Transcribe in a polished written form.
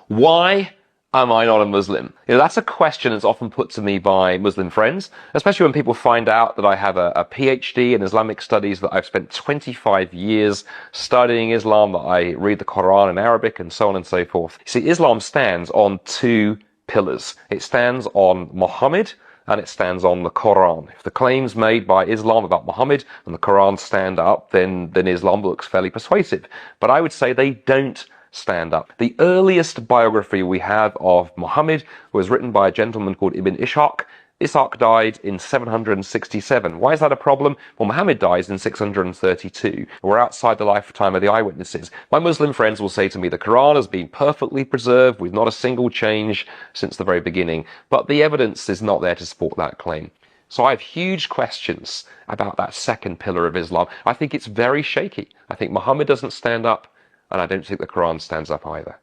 Why am I not a Muslim? That's a question that's often put to me by Muslim friends, especially when people find out that I have a PhD in Islamic studies, that I've spent 25 years studying Islam, that I read the Quran in Arabic, and so on and so forth. You see, Islam stands on two pillars. It stands on Muhammad, and it stands on the Quran. If the claims made by Islam about Muhammad and the Quran stand up, then Islam looks fairly persuasive. But I would say they don't stand up. The earliest biography we have of Muhammad was written by a gentleman called Ibn Ishaq. Ishaq died in 767. Why is that a problem? Well, Muhammad dies in 632. We're outside the lifetime of the eyewitnesses. My Muslim friends will say to me, the Quran has been perfectly preserved with not a single change since the very beginning. But the evidence is not there to support that claim. So I have huge questions about that second pillar of Islam. I think it's very shaky. I think Muhammad doesn't stand up, and I don't think the Quran stands up either.